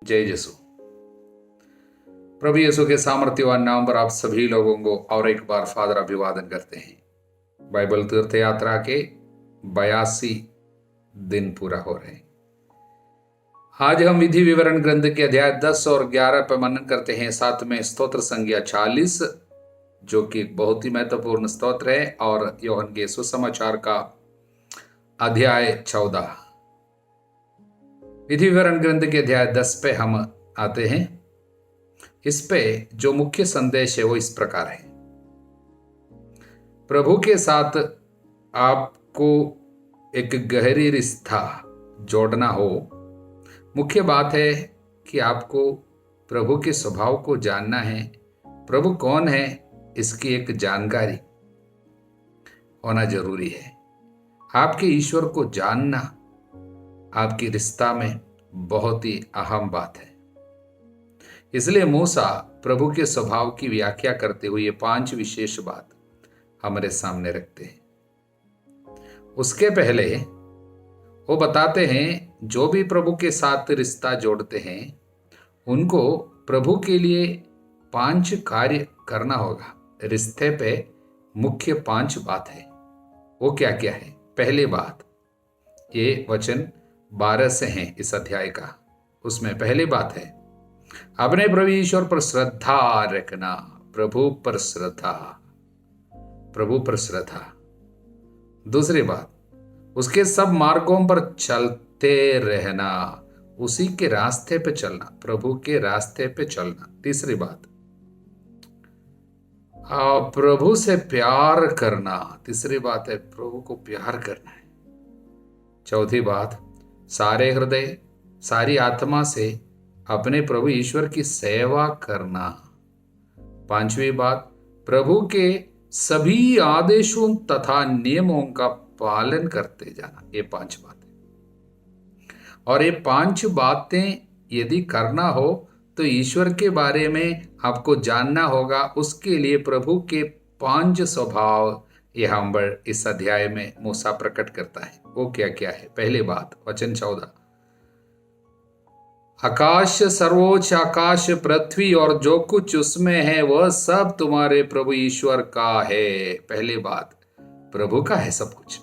जय यीशु। प्रभु यीशु के सामर्थ्यवान नाम पर आप सभी लोगों को और एक बार फादर अभिवादन करते हैं। बाइबल तीर्थ यात्रा के 82 दिन पूरा हो रहे हैं। आज हम विधि विवरण ग्रंथ के अध्याय 10 और 11 पर मनन करते हैं। साथ में स्तोत्र संज्ञा 40 जो कि बहुत ही महत्वपूर्ण स्तोत्र है, और यूहन्ना के सुसमाचार का अध्याय 14। विधि विवरण ग्रंथ के अध्याय 10 पे हम आते हैं। इस पे जो मुख्य संदेश है वो इस प्रकार है। प्रभु के साथ आपको एक गहरी रिश्ता जोड़ना हो, मुख्य बात है कि आपको प्रभु के स्वभाव को जानना है। प्रभु कौन है इसकी एक जानकारी होना जरूरी है। आपके ईश्वर को जानना आपकी रिश्ता में बहुत ही अहम बात है। इसलिए मूसा प्रभु के स्वभाव की व्याख्या करते हुए ये 5 विशेष बात हमारे सामने रखते हैं। उसके पहले वो बताते हैं जो भी प्रभु के साथ रिश्ता जोड़ते हैं उनको प्रभु के लिए 5 कार्य करना होगा। रिश्ते पे मुख्य 5 बात है। वो क्या क्या है? पहली बात, ये वचन 12 से हैं इस अध्याय का। उसमें पहली बात है अपने प्रभु ईश्वर पर श्रद्धा रखना। प्रभु पर श्रद्धा, प्रभु पर श्रद्धा। दूसरी बात, उसके सब मार्गों पर चलते रहना, उसी के रास्ते पे चलना, प्रभु के रास्ते पे चलना। तीसरी बात, प्रभु से प्यार करना। तीसरी बात है प्रभु को प्यार करना है। चौथी बात, सारे हृदय सारी आत्मा से अपने प्रभु ईश्वर की सेवा करना। पांचवी बात, प्रभु के सभी आदेशों तथा नियमों का पालन करते जाना। ये 5 बातें, और ये 5 बातें यदि करना हो तो ईश्वर के बारे में आपको जानना होगा। उसके लिए प्रभु के 5 स्वभाव यहाँ पर इस अध्याय में मूसा प्रकट करता है। वो क्या क्या है? पहली बात, वचन 14, आकाश, सर्वोच्च आकाश, पृथ्वी और जो कुछ उसमें है वह सब तुम्हारे प्रभु ईश्वर का है। पहली बात, प्रभु का है सब कुछ।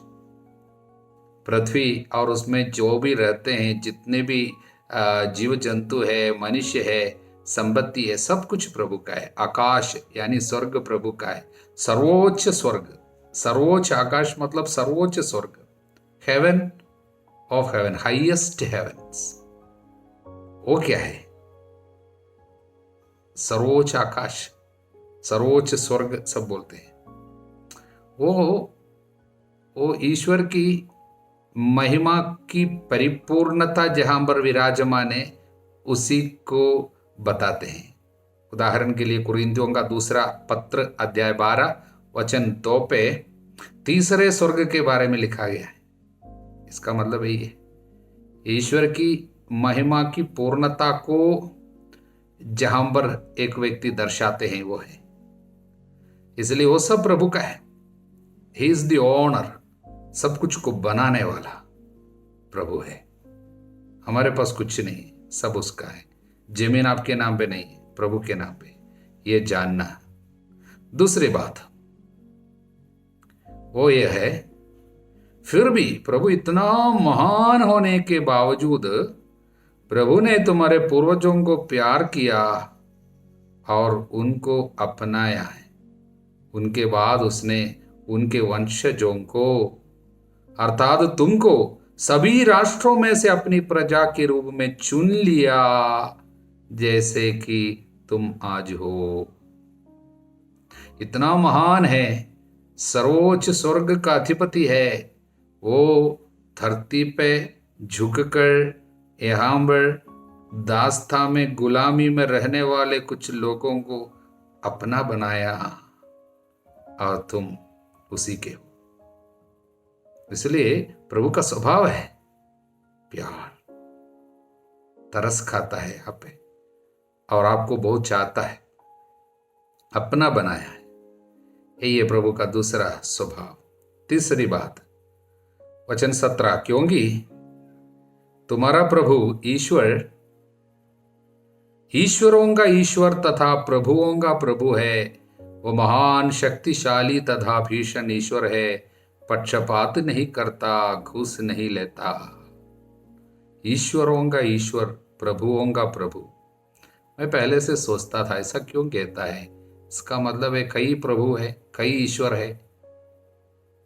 पृथ्वी और उसमें जो भी रहते हैं, जितने भी जीव जंतु है, मनुष्य है, संपत्ति है, सब कुछ प्रभु का है। आकाश यानी स्वर्ग प्रभु का है। सर्वोच्च स्वर्ग, सर्वोच्च आकाश मतलब सर्वोच्च स्वर्ग, heaven of heaven, highest heavens. वो क्या है? सर्वोच्च आकाश, सर्वोच्च स्वर्ग सब बोलते हैं। वो ईश्वर की महिमा की परिपूर्णता जहां पर विराजमान है उसी को बताते हैं। उदाहरण के लिए कुरिन्थियों का दूसरा पत्र अध्याय 12 वचन 2 पे तीसरे स्वर्ग के बारे में लिखा गया है। इसका मतलब यही है, ईश्वर की महिमा की पूर्णता को जहां पर एक व्यक्ति दर्शाते हैं वो है। इसलिए वो सब प्रभु का है। ही इज द ओनर, सब कुछ को बनाने वाला प्रभु है। हमारे पास कुछ नहीं, सब उसका है। जमीन आपके नाम पे नहीं है, प्रभु के नाम पे, ये जानना। दूसरी बात वो ये है, फिर भी प्रभु इतना महान होने के बावजूद प्रभु ने तुम्हारे पूर्वजों को प्यार किया और उनको अपनाया है। उनके बाद उसने उनके वंशजों को अर्थात तुमको सभी राष्ट्रों में से अपनी प्रजा के रूप में चुन लिया, जैसे कि तुम आज हो। इतना महान है, सर्वोच्च स्वर्ग का अधिपति है। वो धरती पे झुककर यहाँ पर दास्ता में गुलामी में रहने वाले कुछ लोगों को अपना बनाया, और तुम उसी के हो। इसलिए प्रभु का स्वभाव है प्यार, तरस खाता है आप पे, और आपको बहुत चाहता है, अपना बनाया है। ये प्रभु का दूसरा स्वभाव। तीसरी बात, वचन 17, क्योंकि तुम्हारा प्रभु ईश्वर ईश्वरों का ईश्वर तथा प्रभुओं का प्रभु है, वो महान शक्तिशाली तथा भीषण ईश्वर है, पक्षपात नहीं करता, घूस नहीं लेता। ईश्वरों का ईश्वर, प्रभुओं का प्रभु। मैं पहले से सोचता था ऐसा क्यों कहता है, इसका मतलब है कई प्रभु है, कई ईश्वर है,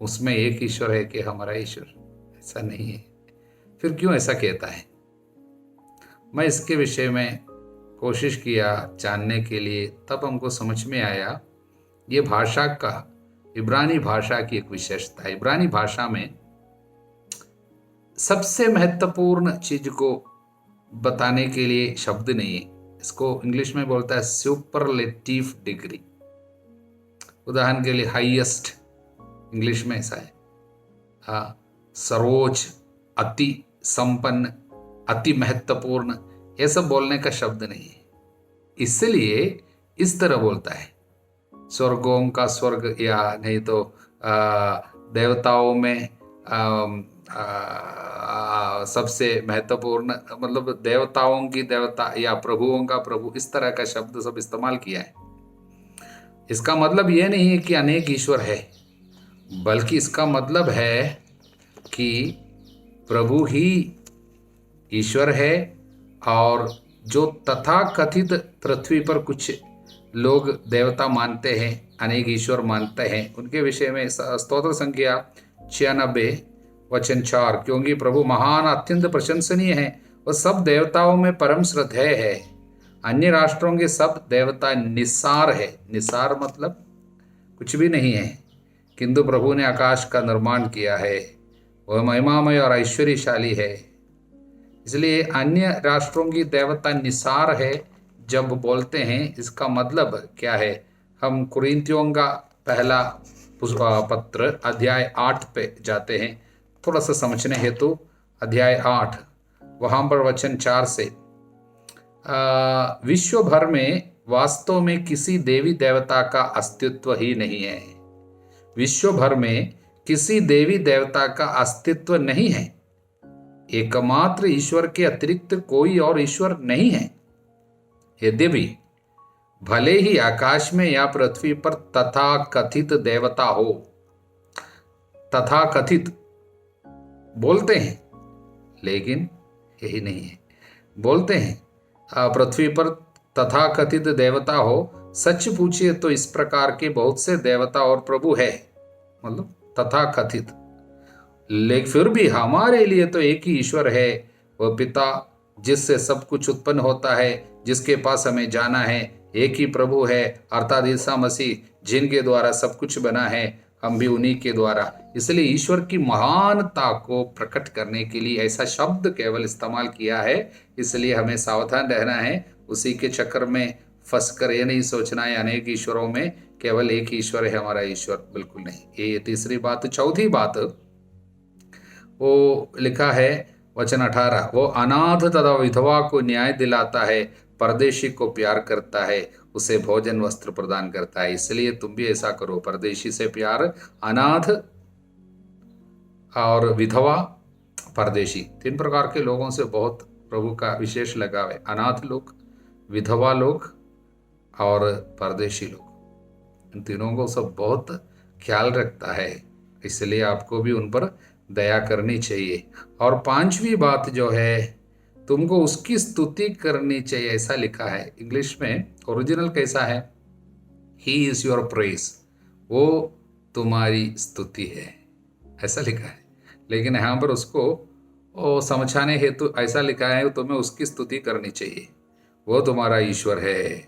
उसमें एक ईश्वर है कि हमारा ईश्वर? ऐसा नहीं है। फिर क्यों ऐसा कहता है? मैं इसके विषय में कोशिश किया जानने के लिए, तब हमको समझ में आया ये भाषा का, इब्रानी भाषा की एक विशेषता है। इब्रानी भाषा में सबसे महत्वपूर्ण चीज को बताने के लिए शब्द नहीं है, इसको इंग्लिश में बोलता है सुपरलेटिव डिग्री। उदाहरण के लिए हाईएस्ट, इंग्लिश में ऐसा है। हाँ, सर्वोच्च, अति संपन्न, अति महत्वपूर्ण, ये सब बोलने का शब्द नहीं है, इसलिए इस तरह बोलता है। स्वर्गों का स्वर्ग, या नहीं तो देवताओं में सबसे महत्वपूर्ण, मतलब देवताओं की देवता या प्रभुओं का प्रभु, इस तरह का शब्द सब इस्तेमाल किया है। इसका मतलब यह नहीं है कि अनेक ईश्वर है, बल्कि इसका मतलब है कि प्रभु ही ईश्वर है। और जो तथा कथित पृथ्वी पर कुछ लोग देवता मानते हैं, अनेक ईश्वर मानते हैं, उनके विषय में स्तोत्र संख्या 96 वचन 4, क्योंकि प्रभु महान अत्यंत प्रशंसनीय है, वह सब देवताओं में परम श्रद्धेय है। अन्य राष्ट्रों के सब देवता निस्सार है। निस्सार मतलब कुछ भी नहीं है, किंतु प्रभु ने आकाश का निर्माण किया है, वह महिमामय और ऐश्वर्यशाली है। इसलिए अन्य राष्ट्रों की देवता निसार है जब बोलते हैं, इसका मतलब क्या है? हम कुरिन्थियों का पहला पत्र अध्याय 8 पे जाते हैं, थोड़ा सा समझने हेतु। अध्याय 8 वहाँ पर वचन 4 से, विश्व भर में वास्तव में किसी देवी देवता का अस्तित्व ही नहीं है। विश्व भर में किसी देवी देवता का अस्तित्व नहीं है। एकमात्र ईश्वर के अतिरिक्त कोई और ईश्वर नहीं है। यद्यपि भले ही आकाश में या पृथ्वी पर तथा कथित देवता हो, तथा कथित बोलते हैं, लेकिन यही नहीं है। बोलते हैं पृथ्वी पर तथा कथित देवता हो, सच पूछिए तो इस प्रकार के बहुत से देवता और प्रभु है, मतलब तथा कथित। लेकिन फिर भी हमारे लिए तो एक ही ईश्वर है, वह पिता जिससे सब कुछ उत्पन्न होता है, जिसके पास हमें जाना है। एक ही प्रभु है, अर्थात ईसा मसीह, जिनके द्वारा सब कुछ बना है, हम भी उन्हीं के द्वारा। इसलिए ईश्वर की महानता को प्रकट करने के लिए ऐसा शब्द केवल इस्तेमाल किया है। इसलिए हमें सावधान रहना है, उसी के चक्कर में फंसकर ये नहीं सोचना है अनेक ईश्वरों में केवल एक ही ईश्वर है हमारा ईश्वर, बिल्कुल नहीं। ये तीसरी बात। चौथी बात वो लिखा है वचन 18, वो अनाथ तथा विधवा को न्याय दिलाता है, परदेशी को प्यार करता है, उसे भोजन वस्त्र प्रदान करता है। इसलिए तुम भी ऐसा करो, परदेशी से प्यार, अनाथ और विधवा, परदेशी, 3 प्रकार के लोगों से बहुत प्रभु का विशेष लगाव है। अनाथ लोग, विधवा लोग और परदेशी लोग, इन तीनों को सब बहुत ख्याल रखता है। इसलिए आपको भी उन पर दया करनी चाहिए। और 5वीं बात जो है, तुमको उसकी स्तुति करनी चाहिए, ऐसा लिखा है। इंग्लिश में ओरिजिनल कैसा है? ही इज योर प्रेज, वो तुम्हारी स्तुति है, ऐसा लिखा है। लेकिन यहाँ पर उसको समझाने हेतु ऐसा लिखा है, तुम्हें उसकी स्तुति करनी चाहिए, वो तुम्हारा ईश्वर है,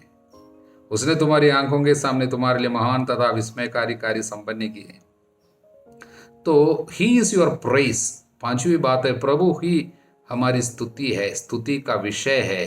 उसने तुम्हारी आंखों के सामने तुम्हारे लिए महान तथा विस्मयकारी कार्य संपन्न किए हैं। तो ही इज योर प्रेज। 5वीं बात है, प्रभु ही हमारी स्तुति है, स्तुति का विषय है।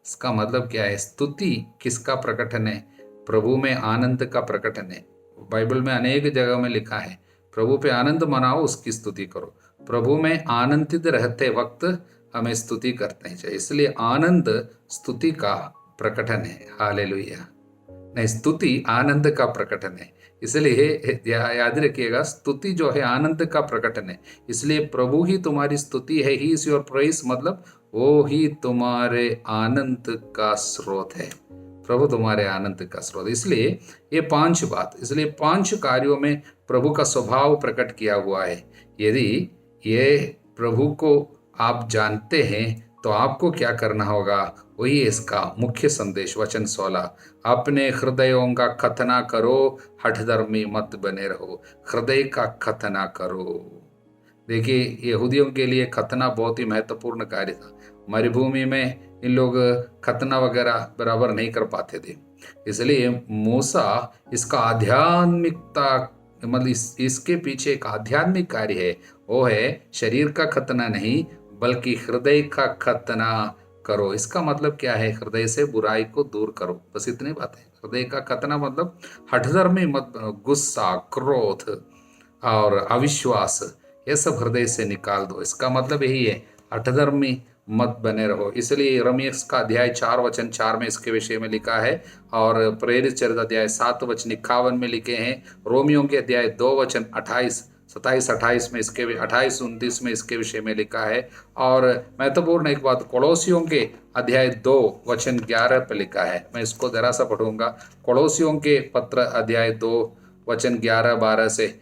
इसका मतलब क्या है? स्तुति किसका प्रकटन है? प्रभु में आनंद का प्रकटन है। बाइबल में अनेक जगह में लिखा है, प्रभु पे आनंद मनाओ, उसकी स्तुति करो। प्रभु में आनंदित रहते वक्त हमें स्तुति करते हैं, इसलिए आनंद स्तुति का प्रकटन है। हालेलुया। नहीं, स्तुति आनंद का प्रकटन है। इसलिए याद रखिएगा, स्तुति जो है आनंद का प्रकटन है। इसलिए प्रभु ही तुम्हारी स्तुति है, ही इज योर प्रेज, मतलब वो ही तुम्हारे आनंद का स्रोत है। प्रभु तुम्हारे आनंद का स्रोत। इसलिए ये 5 बात, इसलिए 5 कार्यों में प्रभु का स्वभाव प्रकट किया हुआ है। यदि ये प्रभु को आप जानते हैं तो आपको क्या करना होगा, वही इसका मुख्य संदेश। वचन 16, अपने हृदयों का खतना करो, हठधर्मी मत बने रहो। हृदय का खतना करो। देखिए, यहूदियों के लिए खतना बहुत ही महत्वपूर्ण कार्य था। मरुभूमि में इन लोग खतना वगैरह बराबर नहीं कर पाते थे। इसलिए मूसा इसका आध्यात्मिकता, मतलब इसके पीछे एक आध्यात्मिक कार्य है। वो है शरीर का खतना नहीं, बल्कि हृदय का खतना करो। इसका मतलब क्या है, हृदय से बुराई को दूर करो, बस इतनी बात है। हृदय का खतना मतलब हठधर्मी मत बनो। गुस्सा, क्रोध और अविश्वास, ये सब हृदय से निकाल दो। इसका मतलब यही है, हठधर्मी मत बने रहो। इसलिए रमीस का अध्याय 4 वचन 4 में इसके विषय में लिखा है, और प्रेरित चरित्र अध्याय 7 वचन 51 में लिखे हैं। रोमियों के अध्याय 2 वचन 27 28 में इसके 28 29 में इसके विषय में लिखा है। और महत्वपूर्ण एक बात, कोलोसियों के अध्याय 2 वचन 11 पर लिखा है। मैं इसको जरा सा पढ़ूंगा। कोलोसियों के पत्र अध्याय 2 वचन 11-12 से,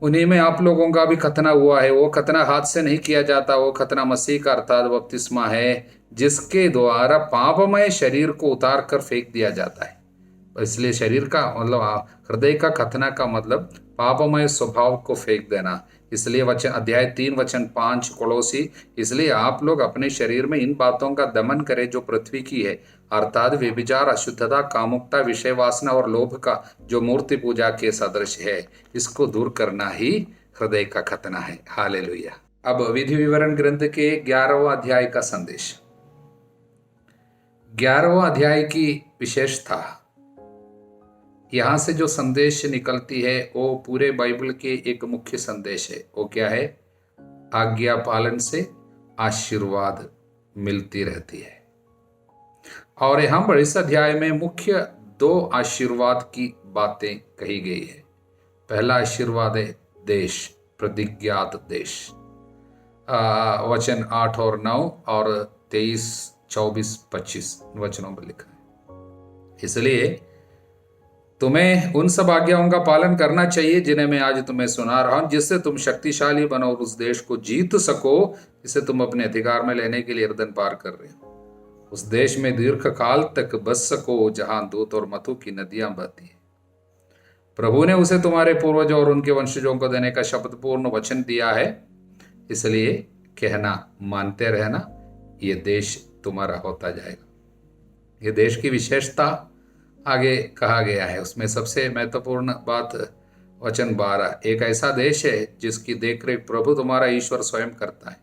उन्हीं में आप लोगों का भी खतना हुआ है। वो खतना हाथ से नहीं किया जाता, वो खतना मसीह का अर्थात बपतिस्मा है, जिसके द्वारा पापमय शरीर को उतार कर फेंक दिया जाता है। इसलिए शरीर का मतलब, हृदय का खतना का मतलब पापमय स्वभाव को फेंक देना। इसलिए वचन अध्याय 3 वचन 5 कोलोसी, इसलिए आप लोग अपने शरीर में इन बातों का दमन करें जो पृथ्वी की है, अर्थात व्यभिचार, अशुद्धता, कामुकता, विषय वासना और लोभ का, जो मूर्ति पूजा के सदृश है। इसको दूर करना ही हृदय का खतना है। हालेलुया। अब विधि विवरण ग्रंथ के 11वां अध्याय का संदेश। 11वां अध्याय की विशेषता, यहाँ से जो संदेश निकलती है वो पूरे बाइबल के एक मुख्य संदेश है। वो क्या है, आज्ञा पालन से आशीर्वाद मिलती रहती है। और यहाँ पर इस अध्याय में मुख्य 2 आशीर्वाद की बातें कही गई है। पहला आशीर्वाद है देश, प्रतिज्ञात देश। वचन 8 और 9 और 23, 24, 25 वचनों में लिखा है। इसलिए तुम्हें उन सब आज्ञाओं का पालन करना चाहिए जिन्हें मैं आज तुम्हें सुना रहा हूं, जिससे तुम शक्तिशाली बनो और उस देश को जीत सको जिसे तुम अपने अधिकार में लेने के लिए यरदन पार कर रहे हो। उस देश में दीर्घ काल तक बस सको जहां दूध और मधु की नदियां बहती हैं। प्रभु ने उसे तुम्हारे पूर्वजों और उनके वंशजों को देने का शपथपूर्ण वचन दिया है। इसलिए कहना, मानते रहना, ये देश तुम्हारा होता जाएगा। ये देश की विशेषता आगे कहा गया है। उसमें सबसे महत्वपूर्ण बात वचन 12, एक ऐसा देश है जिसकी देखरेख प्रभु तुम्हारा ईश्वर स्वयं करता है,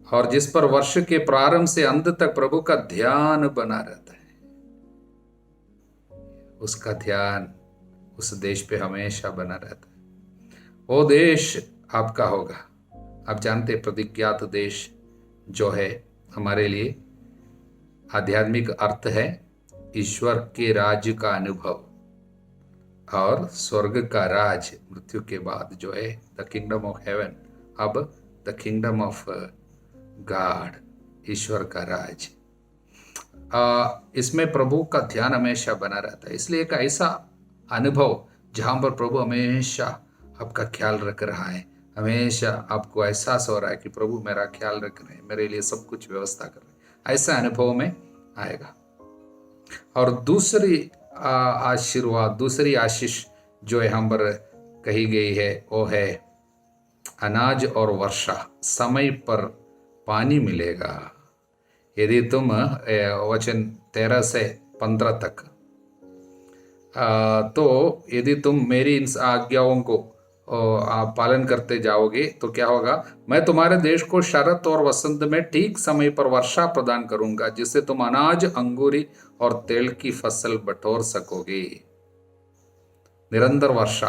और जिस पर वर्ष के प्रारंभ से अंत तक प्रभु का ध्यान बना रहता है। उसका ध्यान उस देश पे हमेशा बना रहता है। वो देश आपका होगा। आप जानते, प्रतिज्ञात देश जो है हमारे लिए आध्यात्मिक अर्थ है ईश्वर के राज्य का अनुभव, और स्वर्ग का राज मृत्यु के बाद जो है द किंगडम ऑफ हेवन, अब द किंगडम ऑफ गॉड, ईश्वर का राज। इसमें प्रभु का ध्यान हमेशा बना रहता है। इसलिए एक ऐसा अनुभव जहां पर प्रभु हमेशा आपका ख्याल रख रहा है, हमेशा आपको एहसास हो रहा है कि प्रभु मेरा ख्याल रख रहे हैं, मेरे लिए सब कुछ व्यवस्था कर रहे हैं, ऐसा अनुभव में आएगा। और दूसरी आशीर्वाद, दूसरी आशीष जो यहाँ पर कही गई है वो है अनाज और वर्षा, समय पर पानी मिलेगा। यदि तुम वचन 13 से 15 तक, तो यदि तुम मेरी इन आज्ञाओं को आप पालन करते जाओगे तो क्या होगा, मैं तुम्हारे देश को शरत और वसंत में ठीक समय पर वर्षा प्रदान करूंगा, जिससे तुम अनाज, अंगूरी और तेल की फसल बटोर सकोगे। निरंतर वर्षा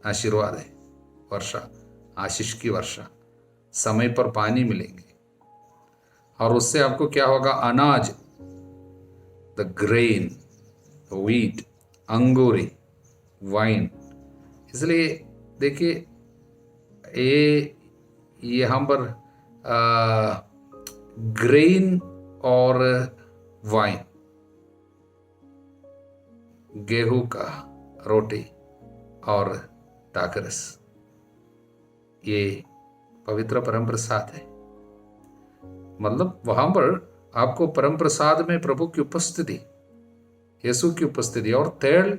आशीर्वाद है, वर्षा आशीष की वर्षा, समय पर पानी मिलेंगे, और उससे आपको क्या होगा, अनाज, the grain, wheat, Angoori, wine. इसलिए देखिए ये यहाँ पर ग्रेन और वाइन, गेहूं का रोटी और दाखरस, ये पवित्र परम प्रसाद है। मतलब वहां पर आपको परम प्रसाद में प्रभु की उपस्थिति, यीशु की उपस्थिति, और तेल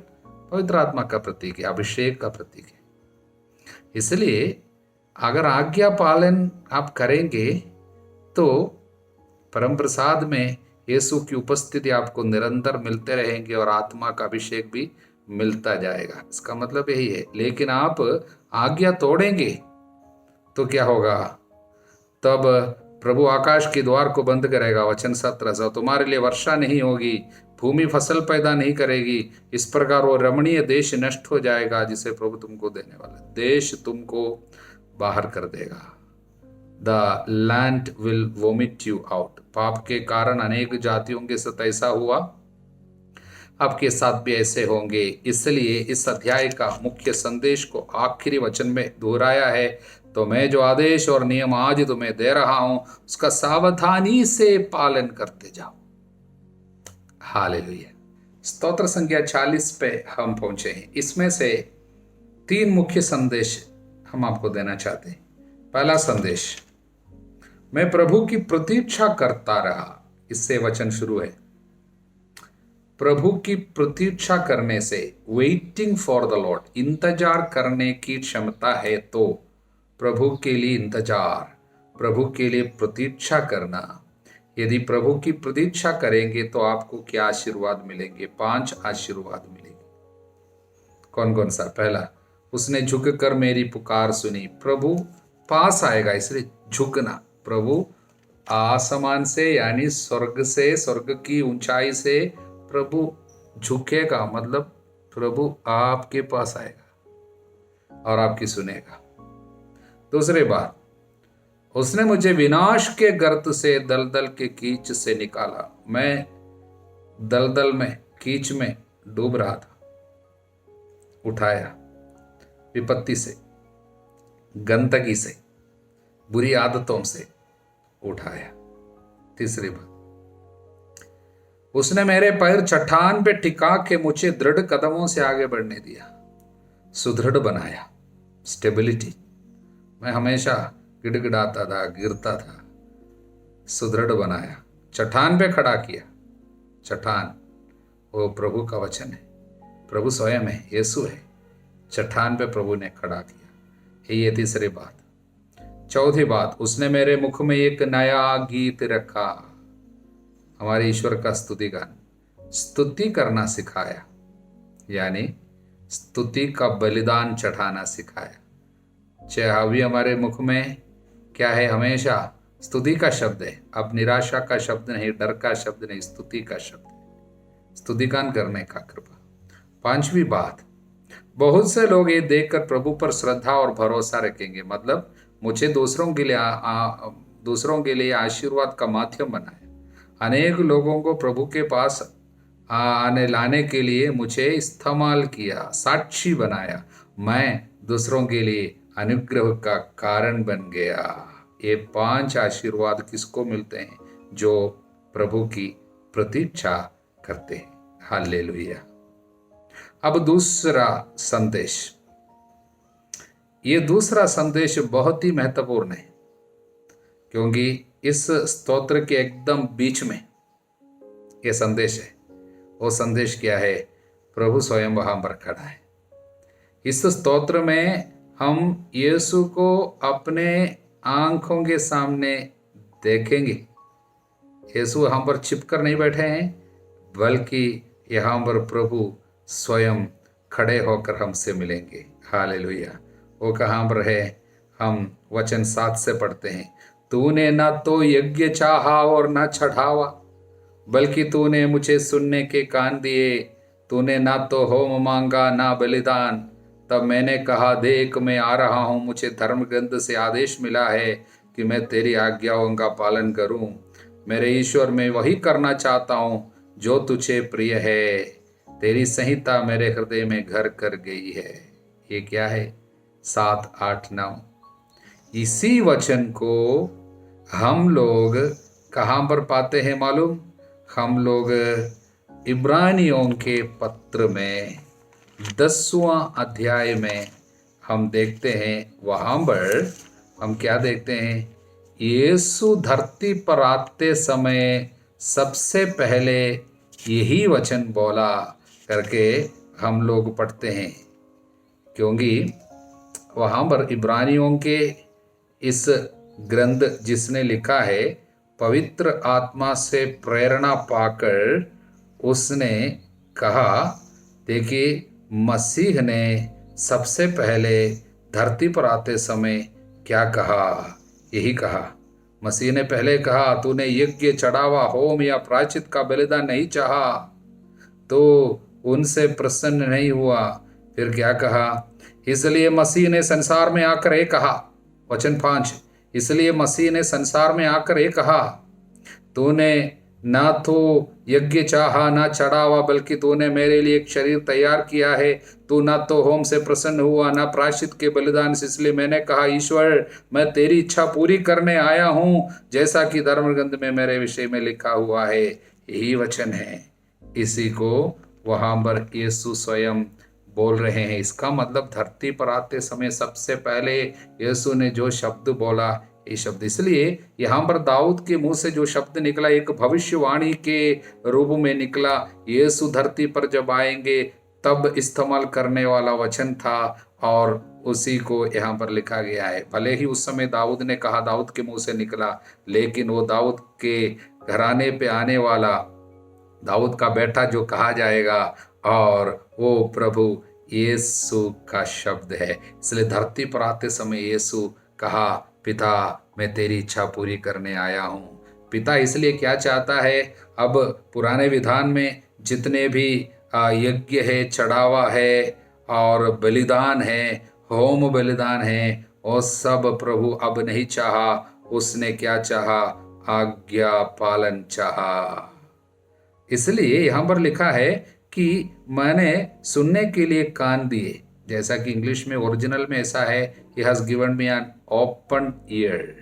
पवित्र आत्मा का प्रतीक है, अभिषेक का प्रतीक है। इसलिए अगर आज्ञा पालन आप करेंगे तो परम प्रसाद में यीशु की उपस्थिति आपको निरंतर मिलते रहेंगे और आत्मा का अभिषेक भी मिलता जाएगा। इसका मतलब यही है। लेकिन आप आज्ञा तोड़ेंगे तो क्या होगा? तब प्रभु आकाश के द्वार को बंद करेगा। वचन 17, तुम्हारे लिए वर्षा नहीं होगी, भूमि फसल पैदा नहीं करेगी, इस प्रकार वो रमणीय देश नष्ट हो जाएगा जिसे प्रभु तुमको देने वाला। देश तुमको बाहर कर देगा। The land will vomit you out. पाप के कारण अनेक जातियों के साथ ऐसा हुआ, आपके साथ भी ऐसे होंगे। इसलिए इस अध्याय का मुख्य संदेश को आखिरी वचन में दोहराया है। तो मैं जो आदेश और नियम आज तुम्हें दे रहा हूं उसका सावधानी से पालन करते जाओ। हालेलुया। स्तोत्र संख्या 40 पे हम पहुंचे हैं। इसमें से 3 मुख्य संदेश हम आपको देना चाहते हैं। पहला संदेश, मैं प्रभु की प्रतीक्षा करता रहा। इससे वचन शुरू है। प्रभु की प्रतीक्षा करने से, वेटिंग फॉर द लॉर्ड, इंतजार करने की क्षमता है। तो प्रभु के लिए इंतजार, प्रभु के लिए प्रतीक्षा करना। यदि प्रभु की प्रतीक्षा करेंगे तो आपको क्या आशीर्वाद मिलेंगे? 5 आशीर्वाद मिलेंगे। कौन कौन सा? पहला, उसने झुककर मेरी पुकार सुनी। प्रभु पास आएगा, इसलिए झुकना। प्रभु आसमान से यानी स्वर्ग से, स्वर्ग की ऊंचाई से प्रभु झुकेगा। मतलब प्रभु आपके पास आएगा और आपकी सुनेगा। दूसरी बात, उसने मुझे विनाश के गर्त से, दलदल के कीच से निकाला। मैं दलदल में, कीच में डूब रहा था, उठाया। विपत्ति से, गंदगी से, बुरी आदतों से उठाया। तीसरी बात, उसने मेरे पैर चट्टान पे टिका के मुझे दृढ़ कदमों से आगे बढ़ने दिया, सुदृढ़ बनाया। स्टेबिलिटी। मैं हमेशा गिड़गिड़ाता था, गिरता था, सुदृढ़ बनाया, चट्टान पे खड़ा किया। चट्टान वो प्रभु का वचन है, प्रभु स्वयं है, यीशु है। चट्टान पे प्रभु ने खड़ा किया। ये तीसरी बात। चौथी बात, उसने मेरे मुख में एक नया गीत रखा। हमारे ईश्वर का स्तुति गान, स्तुति करना सिखाया, यानी स्तुति का बलिदान चढ़ाना सिखाया। चाहे अभी हमारे मुख में क्या है? हमेशा स्तुति का शब्द है। अब निराशा का शब्द नहीं, डर का शब्द नहीं, स्तुति का शब्द है। स्तुति गान करने का कृपा। 5वीं बात, बहुत से लोग ये देखकर प्रभु पर श्रद्धा और भरोसा रखेंगे। मतलब मुझे दूसरों के लिए आशीर्वाद का माध्यम बनाया। अनेक लोगों को प्रभु के पास लाने के लिए मुझे इस्तेमाल किया, साक्षी बनाया। मैं दूसरों के लिए अनुग्रह का कारण बन गया। ये 5 आशीर्वाद किसको मिलते हैं? जो प्रभु की प्रतीक्षा करते हैं। हालेलुया। अब दूसरा संदेश। ये दूसरा संदेश बहुत ही महत्वपूर्ण है, क्योंकि इस स्तोत्र के एकदम बीच में ये संदेश है। वो संदेश क्या है? प्रभु स्वयं वहां पर खड़ा है। इस स्तोत्र में हम यीशु को अपने आंखों के सामने देखेंगे। यीशु वहां पर छिपकर नहीं बैठे हैं, बल्कि यहाँ पर प्रभु स्वयं खड़े होकर हमसे मिलेंगे। हालेलुया। वो कहाँ पर है? हम वचन 7 से पढ़ते हैं। तूने न तो यज्ञ चाहा और न चढ़ावा, बल्कि तूने मुझे सुनने के कान दिए। तूने ना तो होम मांगा ना बलिदान। तब मैंने कहा, देख मैं आ रहा हूँ, मुझे धर्म ग्रंथ से आदेश मिला है कि मैं तेरी आज्ञाओं का पालन करूँ। मेरे ईश्वर, मैं वही करना चाहता हूँ जो तुझे प्रिय है। तेरी संहिता मेरे हृदय में घर कर गई है। ये क्या है? 7, 8, 9। इसी वचन को हम लोग कहाँ पर पाते हैं मालूम? हम लोग इब्रानियों के पत्र में 10वां अध्याय में हम देखते हैं। वहाँ पर हम क्या देखते हैं? यीशु धरती पर आते समय सबसे पहले यही वचन बोला करके हम लोग पढ़ते हैं, क्योंकि वहाँ पर इब्रानियों के इस ग्रंथ जिसने लिखा है, पवित्र आत्मा से प्रेरणा पाकर उसने कहा, देखिए मसीह ने सबसे पहले धरती पर आते समय क्या कहा? यही कहा, मसीह ने पहले कहा, तूने यज्ञ, चढ़ावा, होम या प्रायश्चित का बलिदान नहीं चाहा तो उनसे प्रसन्न नहीं हुआ। फिर क्या कहा? इसलिए मसीह ने संसार में आकर ये कहा, वचन 5, इसलिए मसीह ने संसार में आकर ये कहा, तूने ना तो यज्ञ चाहा ना चढ़ावा, बल्कि तूने मेरे लिए एक शरीर तैयार किया है। तू ना तो होम से प्रसन्न हुआ ना प्रायश्चित के बलिदान से। इसलिए मैंने कहा, ईश्वर मैं तेरी इच्छा पूरी करने आया हूँ, जैसा कि धर्म ग्रंथ में मेरे विषय में लिखा हुआ है। यही वचन है। इसी को वहाँ पर यीशु स्वयं बोल रहे हैं। इसका मतलब धरती पर आते समय सबसे पहले यीशु ने जो शब्द बोला, ये शब्द, इसलिए यहाँ पर दाऊद के मुंह से जो शब्द निकला एक भविष्यवाणी के रूप में निकला। यीशु धरती पर जब आएंगे तब इस्तेमाल करने वाला वचन था और उसी को यहाँ पर लिखा गया है। भले ही उस समय दाऊद ने कहा, दाऊद के मुंह से निकला, लेकिन वो दाऊद के घराने पे आने वाला, दाऊद का बेटा जो कहा जाएगा, और वो प्रभु यीशु का शब्द है। इसलिए धरती पर आते समय यीशु कहा, पिता मैं तेरी इच्छा पूरी करने आया हूँ। पिता इसलिए क्या चाहता है? अब पुराने विधान में जितने भी यज्ञ है, चढ़ावा है और बलिदान है, होम बलिदान है, वो सब प्रभु अब नहीं चाहा। उसने क्या चाहा? आज्ञा पालन चाहा। इसलिए यहाँ पर लिखा है कि मैंने सुनने के लिए कान दिए, जैसा कि इंग्लिश में ओरिजिनल में ऐसा है, he has given me an open year.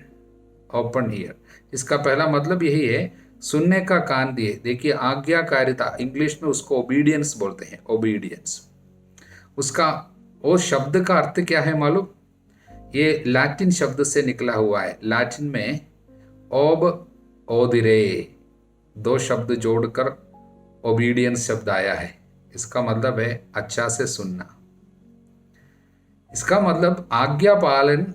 Open year, इसका पहला मतलब यही है, सुनने का कान दिए। देखिए आज्ञाकारिता, इंग्लिश में उसको ओबीडियंस बोलते हैं, ओबीडियंस। उसका वो शब्द का अर्थ क्या है मालूम? ये लैटिन शब्द से निकला हुआ है। लैटिन में ओब ओदिरे, 2 शब्द जोड़कर ओबीडियंस शब्द आया है। इसका मतलब है अच्छा से सुनना। इसका मतलब आज्ञा पालन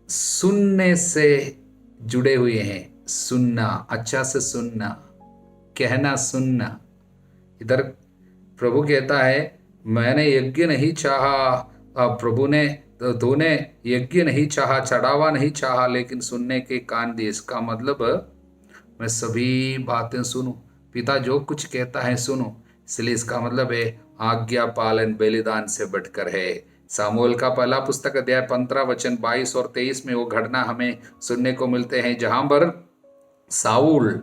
सुनने से जुड़े हुए हैं। सुनना, अच्छा से सुनना, कहना सुनना। इधर प्रभु कहता है, मैंने यज्ञ नहीं चाहा, प्रभु ने, तूने यज्ञ नहीं चाहा, चढ़ावा नहीं चाहा, लेकिन सुनने के कान दिए। इसका मतलब मैं सभी बातें सुनूं, पिता जो कुछ कहता है सुनो। इसलिए इसका मतलब है आज्ञा पालन बलिदान से बढ़कर है। सामुएल का पहला पुस्तक अध्याय 15 वचन 22 और 23 में वो घटना हमें सुनने को मिलते हैं, जहां पर साउल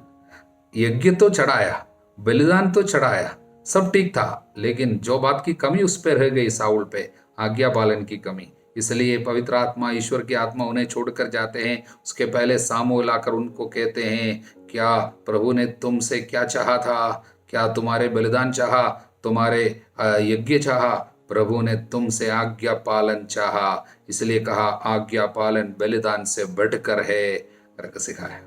यज्ञ तो चढ़ाया, बलिदान तो चढ़ाया, सब ठीक था, लेकिन जो बात की कमी उस पर रह गई, साउल पे आज्ञा पालन की कमी। इसलिए पवित्र आत्मा, ईश्वर की आत्मा उन्हें छोड़कर जाते हैं। उसके पहले सामुएल आकर उनको कहते हैं, क्या प्रभु ने तुमसे क्या चाहा था? क्या तुम्हारे बलिदान चाहा, तुम्हारे यज्ञ चाहा? प्रभु ने तुमसे आज्ञा पालन चाहा। इसलिए कहा आज्ञा पालन बलिदान से बढ़कर है करके सिखाया।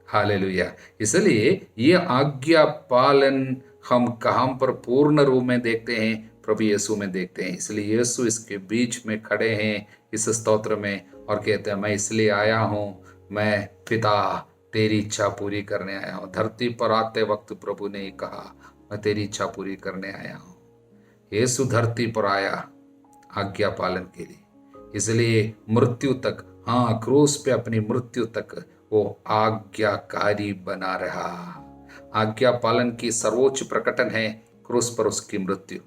हालेलुया। इसलिए ये आज्ञा पालन हम कहाँ पर पूर्ण रूप में देखते हैं? प्रभु यीशु में देखते हैं। इसलिए यीशु इसके बीच में खड़े हैं इस स्तोत्र में और कहते हैं, मैं इसलिए आया हूँ, मैं पिता तेरी इच्छा पूरी करने आया हूँ। धरती पर आते वक्त प्रभु ने कहा, मैं तेरी इच्छा पूरी करने आया हूँ। यीशु धरती पर आया आज्ञा पालन के लिए, इसलिए मृत्यु तक, हाँ क्रूस पे अपनी मृत्यु तक वो आज्ञाकारी बना रहा। आज्ञा पालन की सर्वोच्च प्रकटन है क्रूस पर उसकी मृत्यु।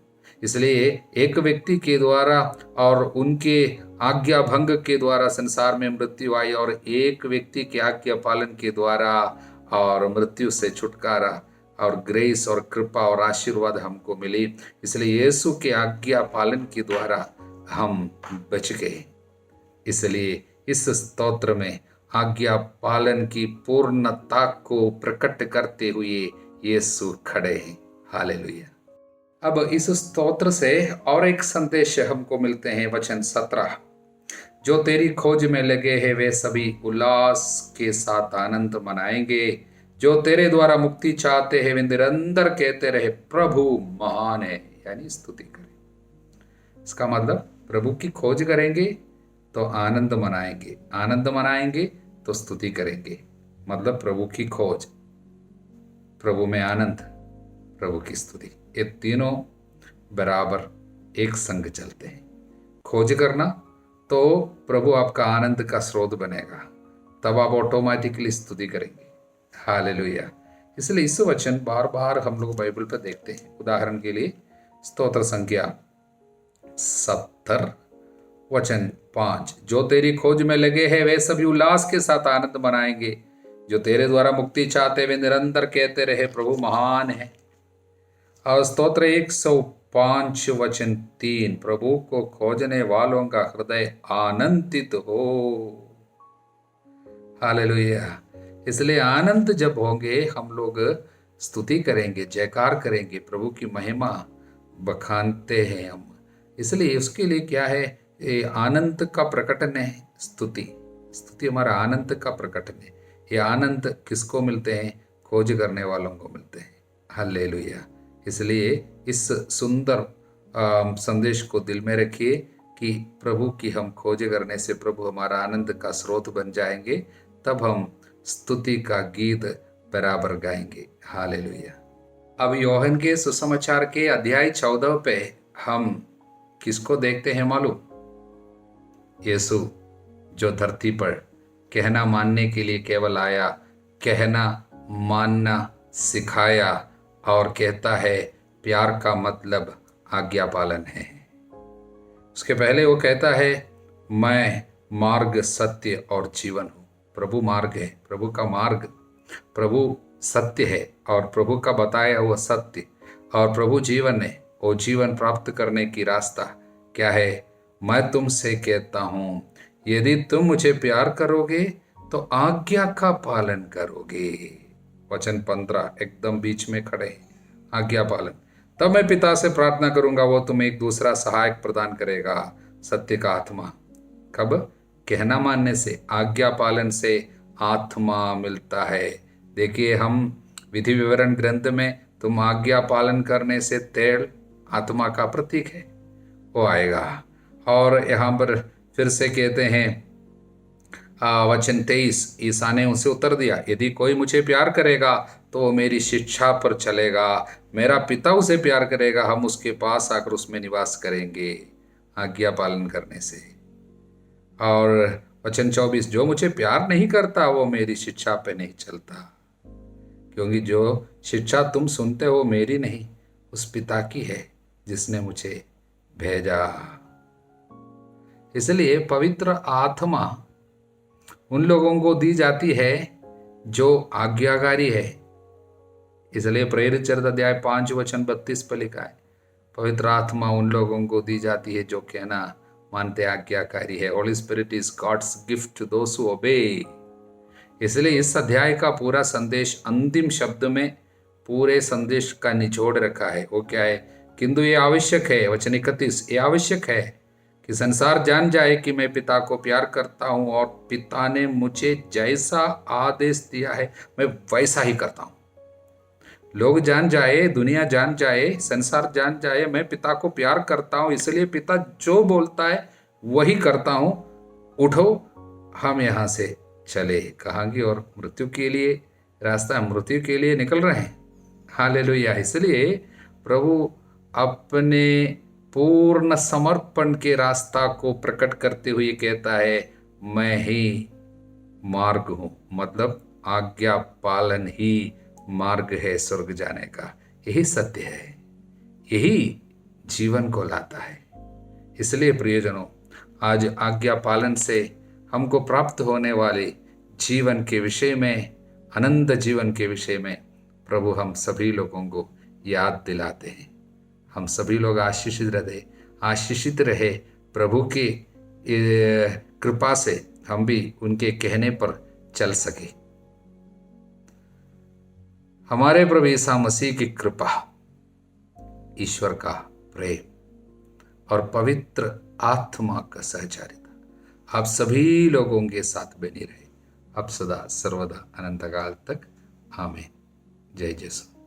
इसलिए एक व्यक्ति के द्वारा और उनके आज्ञा भंग के द्वारा संसार में मृत्यु आई, और एक व्यक्ति के आज्ञा पालन के द्वारा और मृत्यु से छुटकारा और ग्रेस और कृपा और आशीर्वाद हमको मिली। इसलिए यीशु के आज्ञा पालन के द्वारा हम बच गए। इसलिए इस स्तोत्र में आज्ञा पालन की पूर्णता को प्रकट करते हुए यीशु खड़े हैं। हालेलुया। अब इस स्तोत्र से और एक संदेश हमको मिलते हैं। वचन 17, जो तेरी खोज में लगे हैं वे सभी उल्लास के साथ आनंद मनाएंगे। जो तेरे द्वारा मुक्ति चाहते हैं वे निरंतर कहते रहे प्रभु महान है, यानी स्तुति करें। इसका मतलब प्रभु की खोज करेंगे तो आनंद मनाएंगे, आनंद मनाएंगे तो स्तुति करेंगे। मतलब प्रभु की खोज, प्रभु में आनंद, प्रभु की स्तुति, ये तीनों बराबर एक संग चलते हैं। खोज करना तो प्रभु आपका आनंद का स्रोत बनेगा, तब आप ऑटोमेटिकली स्तुति करेंगे। हालेलुया। इसलिए इस वचन बार बार हम लोग बाइबल पर देखते हैं। उदाहरण के लिए स्तोत्र संख्या 70 वचन 5, जो तेरी खोज में लगे हैं वे सभी उल्लास के साथ आनंद मनाएंगे। जो तेरे द्वारा मुक्ति चाहते वे निरंतर कहते रहे प्रभु महान है। और स्तोत्र 105 वचन 3, प्रभु को खोजने वालों का हृदय आनंदित हो। हालेलुया। इसलिए आनंद जब होंगे हम लोग स्तुति करेंगे, जयकार करेंगे, प्रभु की महिमा बखानते हैं हम। इसलिए उसके लिए क्या है, ये आनंद का प्रकटन है स्तुति। स्तुति हमारा आनंद का प्रकटन है। ये आनंद किसको मिलते हैं? खोज करने वालों को मिलते हैं। हालेलुया। इसलिए इस सुंदर संदेश को दिल में रखिए कि प्रभु की हम खोज करने से प्रभु हमारा आनंद का स्रोत बन जाएंगे, तब हम स्तुति का गीत बराबर गाएंगे। हालेलुया। अब योहन के सुसमाचार के अध्याय 14 पे हम किसको देखते हैं मालूम? यीशु जो धरती पर कहना मानने के लिए केवल आया, कहना मानना सिखाया और कहता है प्यार का मतलब आज्ञा पालन है। उसके पहले वो कहता है मैं मार्ग, सत्य और जीवन हूँ। प्रभु मार्ग है, प्रभु का मार्ग, प्रभु सत्य है और प्रभु का बताया हुआ सत्य, और प्रभु जीवन है। वो जीवन प्राप्त करने की रास्ता क्या है? मैं तुमसे कहता हूँ यदि तुम मुझे प्यार करोगे तो आज्ञा का पालन करोगे। वचन 15 एकदम बीच में खड़े हैं, आज्ञा पालन। तब मैं पिता से प्रार्थना करूंगा, वो तुम्हें एक दूसरा सहायक प्रदान करेगा, सत्य का आत्मा। कब? कहना मानने से, आज्ञा पालन से आत्मा मिलता है। देखिए हम विधि विवरण ग्रंथ में तुम आज्ञा पालन करने से तेल आत्मा का प्रतीक है, वो आएगा। और यहाँ पर फिर से कहते हैं वचन 23, ईसा ने उसे उत्तर दिया यदि कोई मुझे प्यार करेगा तो वो मेरी शिक्षा पर चलेगा, मेरा पिता उसे प्यार करेगा, हम उसके पास आकर उसमें निवास करेंगे, आज्ञा पालन करने से। और वचन 24, जो मुझे प्यार नहीं करता वो मेरी शिक्षा पे नहीं चलता, क्योंकि जो शिक्षा तुम सुनते हो मेरी नहीं, उस पिता की है जिसने मुझे भेजा। इसलिए पवित्र आत्मा उन लोगों को दी जाती है जो आज्ञाकारी है। इसलिए प्रेरित चरित्र अध्याय 5 वचन 32 पर लिखा है पवित्र आत्मा उन लोगों को दी जाती है जो कहना मानते आज्ञाकारी है। Holy spirit is God's gift to those who obey. इसलिए इस अध्याय का पूरा संदेश अंतिम शब्द में पूरे संदेश का निचोड़ रखा है। वो क्या है? किंतु ये आवश्यक है, वचन 31, ये आवश्यक है कि संसार जान जाए कि मैं पिता को प्यार करता हूँ और पिता ने मुझे जैसा आदेश दिया है मैं वैसा ही करता हूँ। लोग जान जाए, दुनिया जान जाए, संसार जान जाए मैं पिता को प्यार करता हूँ, इसलिए पिता जो बोलता है वही करता हूँ। उठो हम यहाँ से चले कहाँ की और मृत्यु के लिए रास्ता, मृत्यु के लिए निकल रहे हैं। हालेलुया। इसलिए प्रभु अपने पूर्ण समर्पण के रास्ता को प्रकट करते हुए कहता है मैं ही मार्ग हूँ, मतलब आज्ञा पालन ही मार्ग है स्वर्ग जाने का। यही सत्य है, यही जीवन को लाता है। इसलिए प्रियजनों, आज आज्ञा पालन से हमको प्राप्त होने वाले जीवन के विषय में, अनंत जीवन के विषय में प्रभु हम सभी लोगों को याद दिलाते हैं। हम सभी लोग आशीषित रहे प्रभु की कृपा से हम भी उनके कहने पर चल सके। हमारे प्रभु ईसा मसीह की कृपा, ईश्वर का प्रेम और पवित्र आत्मा का सहचारिता आप सभी लोगों के साथ बनी रहे, अब सदा सर्वदा अनंत काल तक। आमीन। जय यीशु।